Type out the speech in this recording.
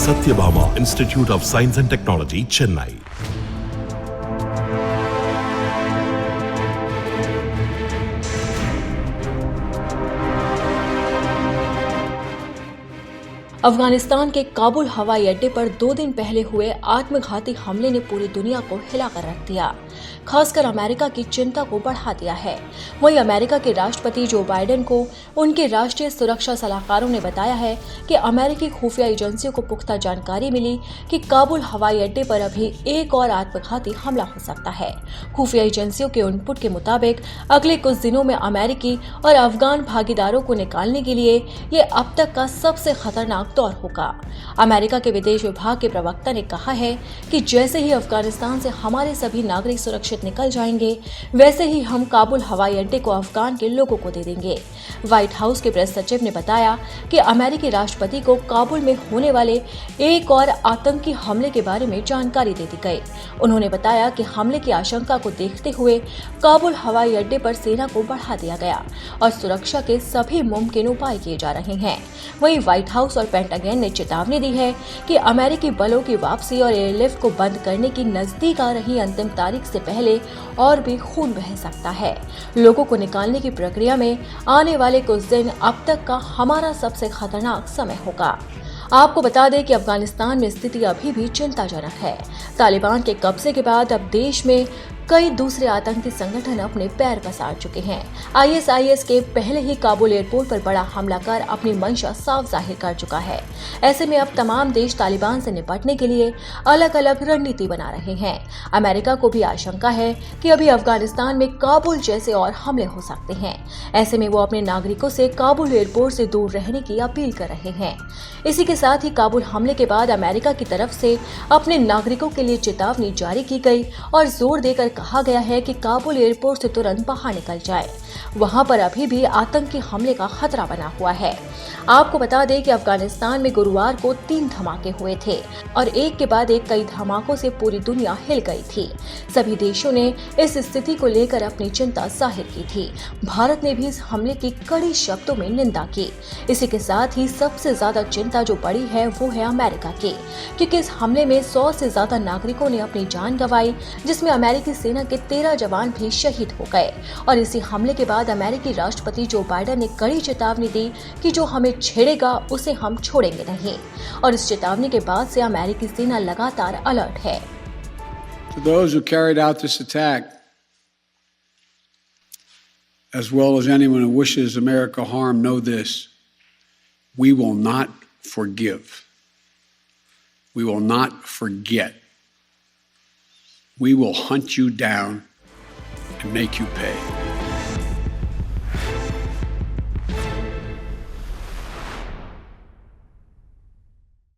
Satyabama Institute of Science and Technology, Chennai. Afghanistan के काबुल हवाई अड्डे पर 2 दिन पहले हुए आत्मघाती हमले ने पूरी दुनिया को हिलाकर रख दिया, खासकर अमेरिका की चिंता को बढ़ा दिया है। वहीं अमेरिका के राष्ट्रपति जो बाइडेन को उनके राष्ट्रीय सुरक्षा सलाहकारों ने बताया है कि अमेरिकी खुफिया एजेंसियों को पुख्ता जानकारी मिली कि काबुल हवाई अड्डे पर अभी एक और आत्मघाती हमला हो सकता है। खुफिया एजेंसियों के इनपुट के मुताबिक अगले कुछ दिनों में अमेरिकी और अफगान भागीदारों को निकालने के लिए ये अब तक का सबसे खतरनाक दौर होगा। अमेरिका के विदेश विभाग के प्रवक्ता ने कहा है कि जैसे ही अफगानिस्तान से हमारे सभी नागरिक सुरक्षित निकल जाएंगे, वैसे ही हम काबुल हवाई अड्डे को अफगान के लोगों को दे देंगे। व्हाइट हाउस के प्रेस सचिव ने बताया कि अमेरिकी राष्ट्रपति को काबुल में होने वाले एक और आतंकी हमले के बारे में जानकारी दे दी गई। उन्होंने बताया कि हमले की आशंका को देखते हुए काबुल हवाई अड्डे पर सेना को बढ़ा दिया गया और सुरक्षा के सभी मुमकिन उपाय किए जा रहे हैं। वहीं व्हाइट हाउस और पेंटागन ने चेतावनी दी है कि अमेरिकी बलों की वापसी और एयरलिफ्ट को बंद करने की नजदीक आ रही अंतिम तारीख से पहले और भी खून बह सकता है। लोगों को निकालने की प्रक्रिया में आने वाले कुछ दिन अब तक का हमारा सबसे खतरनाक समय होगा। आपको बता दें कि अफगानिस्तान में स्थिति अभी भी चिंताजनक है। तालिबान के कब्जे के बाद अब देश में कई दूसरे आतंकी संगठन अपने पैर पसार चुके हैं। आईएसआईएस के पहले ही काबुल एयरपोर्ट पर बड़ा हमला कर अपनी मंशा साफ जाहिर कर चुका है। ऐसे में अब तमाम देश तालिबान से निपटने के लिए अलग अलग रणनीति बना रहे हैं। अमेरिका को भी आशंका है कि अभी अफगानिस्तान में काबुल जैसे और हमले हो सकते हैं। ऐसे में वो अपने नागरिकों से काबुल एयरपोर्ट से दूर रहने की अपील कर रहे हैं। इसी के साथ ही काबुल हमले के बाद अमेरिका की तरफ से अपने नागरिकों के लिए चेतावनी जारी की गई और जोर देकर कहा गया है कि काबुल एयरपोर्ट से तुरंत बाहर निकल जाए। वहां पर अभी भी आतंकी हमले का खतरा बना हुआ है। आपको बता दें कि अफगानिस्तान में गुरुवार को 3 धमाके हुए थे और एक के बाद एक कई धमाकों से पूरी दुनिया हिल गई थी। सभी देशों ने इस स्थिति को लेकर अपनी चिंता जाहिर की थी। भारत ने भी इस हमले की कड़ी शब्दों में निंदा की। इसी के साथ ही सबसे ज्यादा चिंता जो बढ़ी है वो है अमेरिका की, क्योंकि इस हमले में 100 से ज्यादा नागरिकों ने अपनी जान गंवाई, जिसमें अमेरिकी सेना के 13 जवान भी शहीद हो गए। और इसी हमले के बाद अमेरिकी राष्ट्रपति जो बाइडेन ने कड़ी चेतावनी दी कि जो हमें छेड़ेगा उसे हम छोड़ेंगे नहीं। और इस चेतावनी के बाद से अमेरिकी सेना लगातार अलर्ट है। To those who carried out this attack, as well as anyone who wishes America harm, know this: we will not forgive. We will not forget. We will hunt you down and make you pay.